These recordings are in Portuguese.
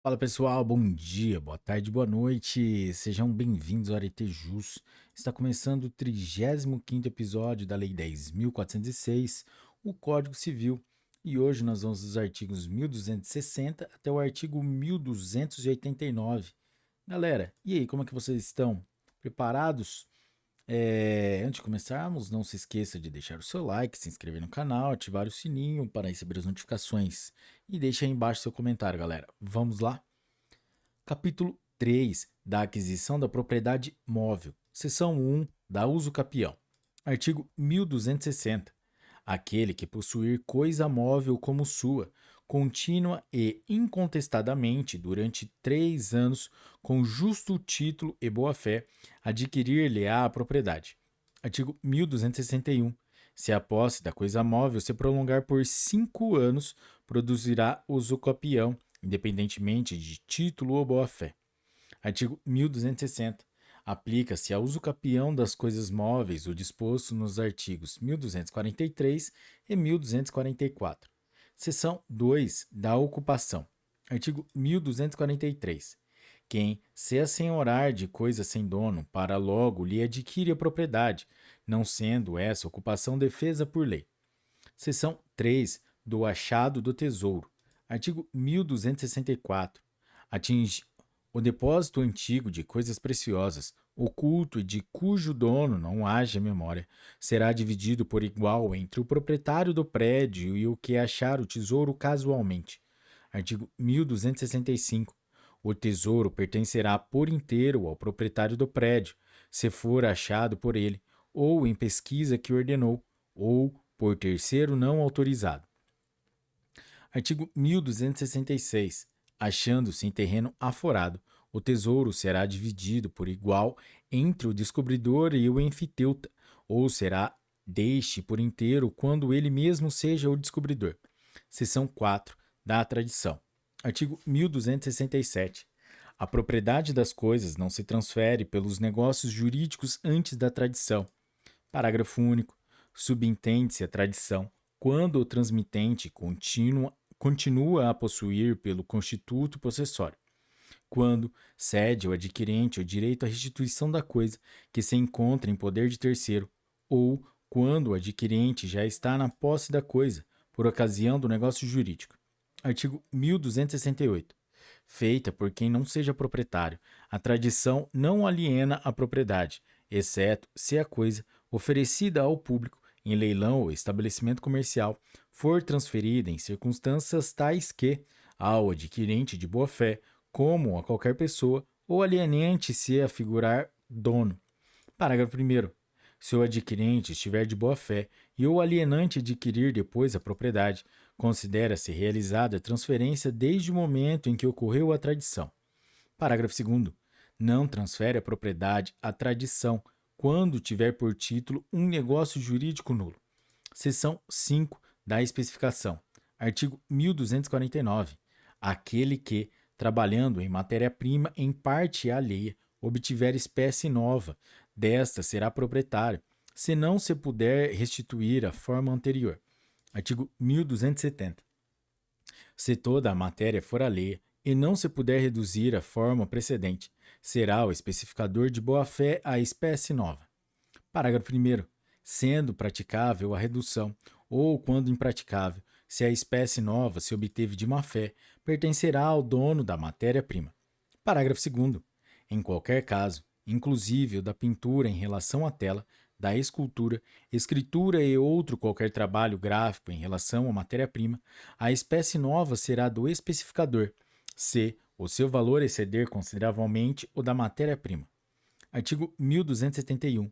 Fala pessoal, bom dia, boa tarde, boa noite, sejam bem-vindos ao Arete Jus. Está começando o 35º episódio da Lei 10.406, o Código Civil, e hoje nós vamos dos artigos 1260 até o artigo 1289. Galera, e aí, como é que vocês estão? Preparados? Antes de começarmos, não se esqueça de deixar o seu like, se inscrever no canal, ativar o sininho para receber as notificações e deixe aí embaixo seu comentário, galera. Vamos lá? Capítulo 3 da aquisição da propriedade móvel. Seção 1 da uso capião. Artigo 1260. Aquele que possuir coisa móvel como sua, contínua e incontestadamente durante 3 anos, com justo título e boa-fé, adquirir-lhe-á a propriedade. Artigo 1261. Se a posse da coisa móvel se prolongar por 5 anos, produzirá usucapião, independentemente de título ou boa-fé. Artigo 1260. Aplica-se ao usucapião das coisas móveis o disposto nos artigos 1243 e 1244. Seção 2 da ocupação. Artigo 1243. Quem se assenhorar de coisa sem dono, para logo lhe adquire a propriedade, não sendo essa ocupação defesa por lei. Seção 3 do achado do tesouro. Artigo 1264. Atinge o depósito antigo de coisas preciosas, oculto e de cujo dono não haja memória, será dividido por igual entre o proprietário do prédio e o que achar o tesouro casualmente. Artigo 1265. O tesouro pertencerá por inteiro ao proprietário do prédio, se for achado por ele, ou em pesquisa que ordenou, ou por terceiro não autorizado. Artigo 1266. Achando-se em terreno aforado, o tesouro será dividido por igual entre o descobridor e o enfiteuta, ou será deste por inteiro quando ele mesmo seja o descobridor. Seção 4 da tradição. Artigo 1267. A propriedade das coisas não se transfere pelos negócios jurídicos antes da tradição. Parágrafo único. Subentende-se a tradição quando o transmitente continua a possuir pelo constituto possessório. Quando cede ao adquirente o direito à restituição da coisa que se encontra em poder de terceiro, ou quando o adquirente já está na posse da coisa, por ocasião do negócio jurídico. Artigo 1268. Feita por quem não seja proprietário, a tradição não aliena a propriedade, exceto se a coisa, oferecida ao público em leilão ou estabelecimento comercial, for transferida em circunstâncias tais que, ao adquirente de boa-fé, como a qualquer pessoa, ou alienante se afigurar dono. Parágrafo 1º. Se o adquirente estiver de boa-fé e o alienante adquirir depois a propriedade, considera-se realizada a transferência desde o momento em que ocorreu a tradição. Parágrafo 2º. Não transfere a propriedade à tradição quando tiver por título um negócio jurídico nulo. Seção 5 da especificação. Artigo 1249. Aquele que, trabalhando em matéria-prima em parte alheia, obtiver espécie nova, desta será proprietário, se não se puder restituir a forma anterior. Artigo 1270. Se toda a matéria for alheia e não se puder reduzir à forma precedente, será o especificador de boa-fé a espécie nova. Parágrafo 1º. Sendo praticável a redução, ou quando impraticável, se a espécie nova se obteve de má-fé, pertencerá ao dono da matéria-prima. Parágrafo 2º. Em qualquer caso, inclusive o da pintura em relação à tela, da escultura, escritura e outro qualquer trabalho gráfico em relação à matéria-prima, a espécie nova será do especificador, se o seu valor exceder consideravelmente o da matéria-prima. Artigo 1271.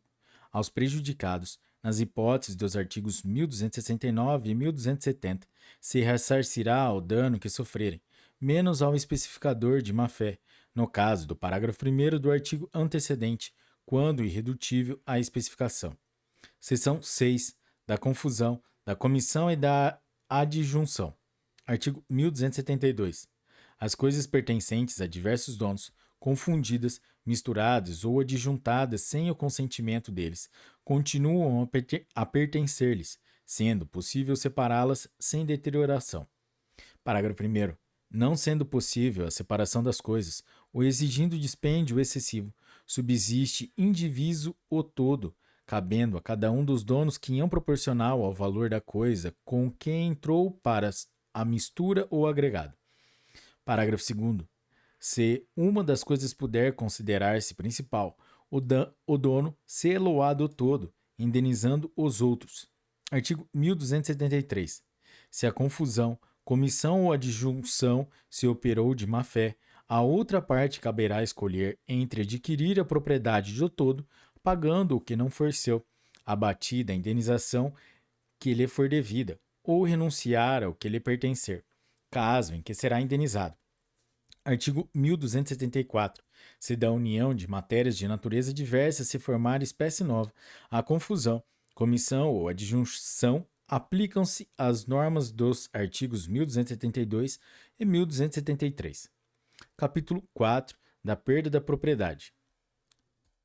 Aos prejudicados, nas hipóteses dos artigos 1269 e 1270, se ressarcirá o dano que sofrerem, menos ao especificador de má-fé, no caso do parágrafo 1º do artigo antecedente, quando irredutível à especificação. Seção 6 da confusão, da comissão e da adjunção. Artigo 1272. As coisas pertencentes a diversos donos, confundidas, misturadas ou adjuntadas sem o consentimento deles, continuam a pertencer-lhes, sendo possível separá-las sem deterioração. Parágrafo 1º. Não sendo possível a separação das coisas, ou exigindo dispêndio excessivo, subsiste indiviso o todo, cabendo a cada um dos donos quinhão proporcional ao valor da coisa com que entrou para a mistura ou agregado. Parágrafo segundo. Se uma das coisas puder considerar-se principal, o dono sê-lo-á do todo, indenizando os outros. Artigo 1273. Se a confusão, comissão ou adjunção se operou de má-fé, a outra parte caberá escolher entre adquirir a propriedade do todo, pagando o que não for seu, abatida a indenização que lhe for devida, ou renunciar ao que lhe pertencer, caso em que será indenizado. Artigo 1274. Se da união de matérias de natureza diversa se formar espécie nova, a confusão, comissão ou adjunção aplicam-se as normas dos artigos 1272 e 1273. Capítulo 4 da perda da propriedade.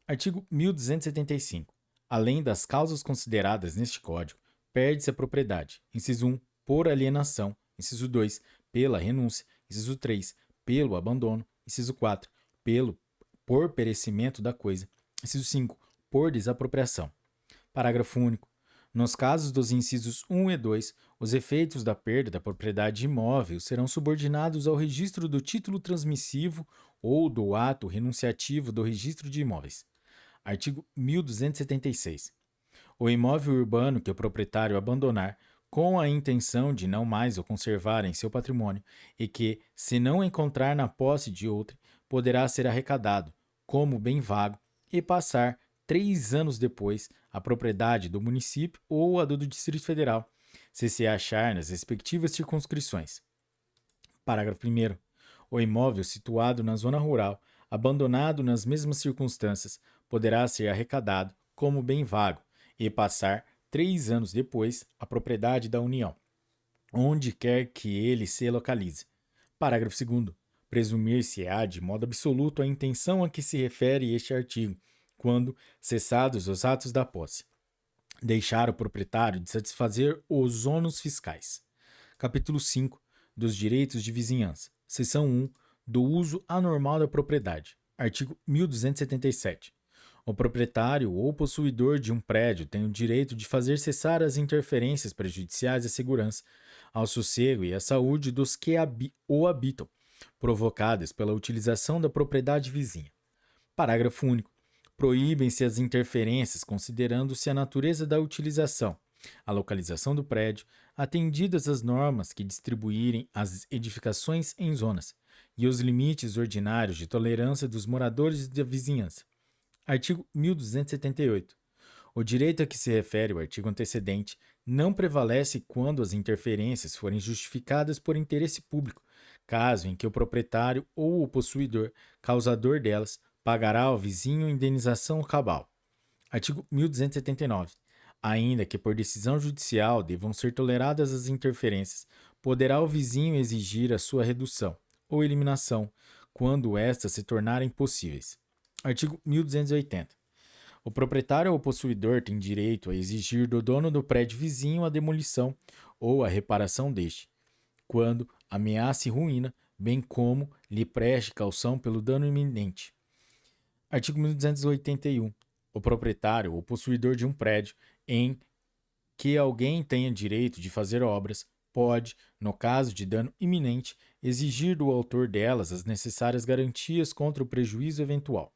Artigo 1275. Além das causas consideradas neste Código, perde-se a propriedade. Inciso 1, por alienação. Inciso 2, pela renúncia. Inciso 3, pelo abandono. Inciso 4, por perecimento da coisa. Inciso 5, por desapropriação. Parágrafo único. Nos casos dos incisos 1 e 2, os efeitos da perda da propriedade imóvel serão subordinados ao registro do título transmissivo ou do ato renunciativo do registro de imóveis. Artigo 1276. O imóvel urbano que o proprietário abandonar com a intenção de não mais o conservar em seu patrimônio e que, se não encontrar na posse de outrem, poderá ser arrecadado, como bem vago, e passar 3 anos depois a propriedade do município ou a do Distrito Federal, se achar nas respectivas circunscrições. Parágrafo 1º. O imóvel situado na zona rural, abandonado nas mesmas circunstâncias, poderá ser arrecadado como bem vago e passar 3 anos depois a propriedade da União, onde quer que ele se localize. Parágrafo 2º. Presumir-se-á de modo absoluto a intenção a que se refere este artigo, quando, cessados os atos da posse, deixar o proprietário de satisfazer os ônus fiscais. Capítulo 5 dos direitos de vizinhança. Seção 1 do uso anormal da propriedade. Artigo 1277. O proprietário ou possuidor de um prédio tem o direito de fazer cessar as interferências prejudiciais à segurança, ao sossego e à saúde dos que o habitam, provocadas pela utilização da propriedade vizinha. Parágrafo único. Proíbem-se as interferências considerando-se a natureza da utilização, a localização do prédio, atendidas as normas que distribuírem as edificações em zonas, e os limites ordinários de tolerância dos moradores da vizinhança. Artigo 1278. O direito a que se refere o artigo antecedente não prevalece quando as interferências forem justificadas por interesse público, caso em que o proprietário ou o possuidor, causador delas, pagará ao vizinho indenização cabal. Artigo 1279. Ainda que por decisão judicial devam ser toleradas as interferências, poderá o vizinho exigir a sua redução ou eliminação, quando estas se tornarem possíveis. Artigo 1280. O proprietário ou possuidor tem direito a exigir do dono do prédio vizinho a demolição ou a reparação deste, quando ameace ruína, bem como lhe preste caução pelo dano iminente. Artigo 1281. O proprietário ou possuidor de um prédio em que alguém tenha direito de fazer obras pode, no caso de dano iminente, exigir do autor delas as necessárias garantias contra o prejuízo eventual.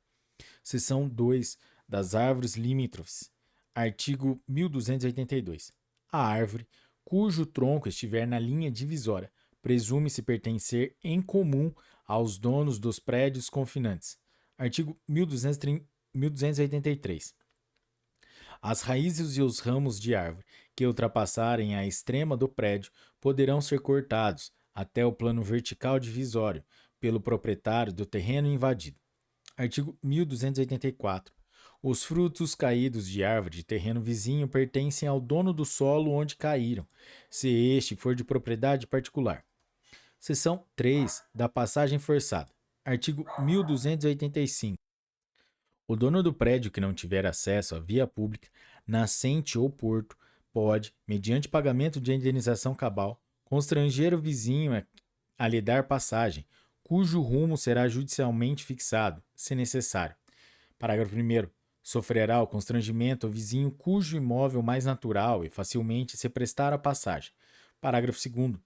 Seção 2 das árvores limítrofes. Artigo 1282. A árvore, cujo tronco estiver na linha divisória, presume-se pertencer em comum aos donos dos prédios confinantes. Artigo 1283. As raízes e os ramos de árvore que ultrapassarem a extrema do prédio poderão ser cortados até o plano vertical divisório pelo proprietário do terreno invadido. Artigo 1284. Os frutos caídos de árvore de terreno vizinho pertencem ao dono do solo onde caíram, se este for de propriedade particular. Seção 3 da passagem forçada. Artigo 1285. O dono do prédio que não tiver acesso à via pública, nascente ou porto, pode, mediante pagamento de indenização cabal, constranger o vizinho a lhe dar passagem, cujo rumo será judicialmente fixado, se necessário. Parágrafo 1º. Sofrerá o constrangimento o vizinho cujo imóvel mais natural e facilmente se prestar a passagem. Parágrafo 2º.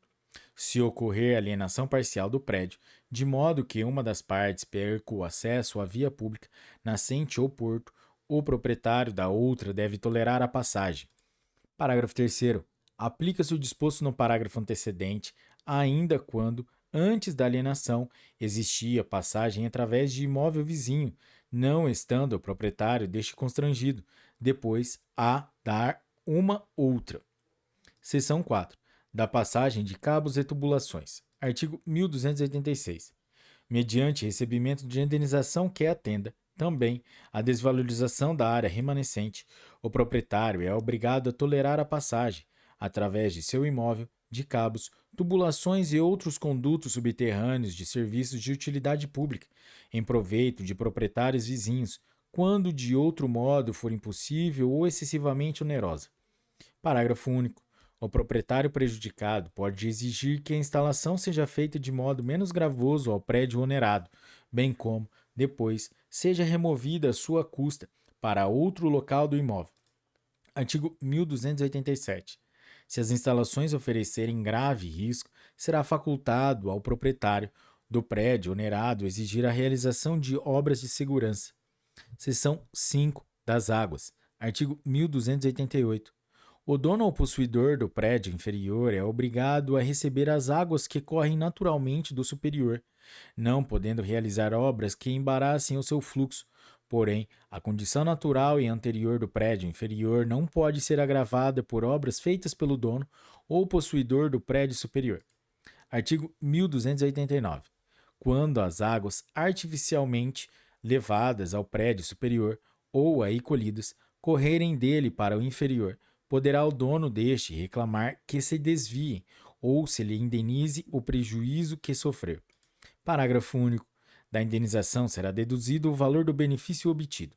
Se ocorrer alienação parcial do prédio, de modo que uma das partes perca o acesso à via pública, nascente ou porto, o proprietário da outra deve tolerar a passagem. Parágrafo 3º. Aplica-se o disposto no parágrafo antecedente, ainda quando, antes da alienação, existia passagem através de imóvel vizinho, não estando o proprietário deste constrangido, depois a dar uma outra. Seção 4. Da passagem de cabos e tubulações. Artigo 1286. Mediante recebimento de indenização que atenda, também, a desvalorização da área remanescente, o proprietário é obrigado a tolerar a passagem, através de seu imóvel, de cabos, tubulações e outros condutos subterrâneos de serviços de utilidade pública, em proveito de proprietários vizinhos, quando de outro modo for impossível ou excessivamente onerosa. Parágrafo único. O proprietário prejudicado pode exigir que a instalação seja feita de modo menos gravoso ao prédio onerado, bem como, depois, seja removida à sua custa para outro local do imóvel. Artigo 1287. Se as instalações oferecerem grave risco, será facultado ao proprietário do prédio onerado exigir a realização de obras de segurança. Seção 5 das águas. Artigo 1288. O dono ou possuidor do prédio inferior é obrigado a receber as águas que correm naturalmente do superior, não podendo realizar obras que embaraçem o seu fluxo. Porém, a condição natural e anterior do prédio inferior não pode ser agravada por obras feitas pelo dono ou possuidor do prédio superior. Artigo 1289. Quando as águas artificialmente levadas ao prédio superior ou aí colhidas correrem dele para o inferior, poderá o dono deste reclamar que se desviem ou se lhe indenize o prejuízo que sofreu. Parágrafo único. Da indenização será deduzido o valor do benefício obtido.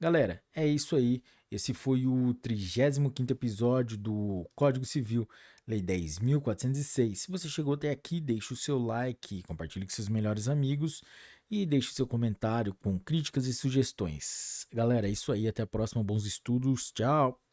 Galera, é isso aí. Esse foi o 35º episódio do Código Civil, Lei 10.406. Se você chegou até aqui, deixe o seu like, compartilhe com seus melhores amigos e deixe seu comentário com críticas e sugestões. Galera, é isso aí. Até a próxima. Bons estudos. Tchau!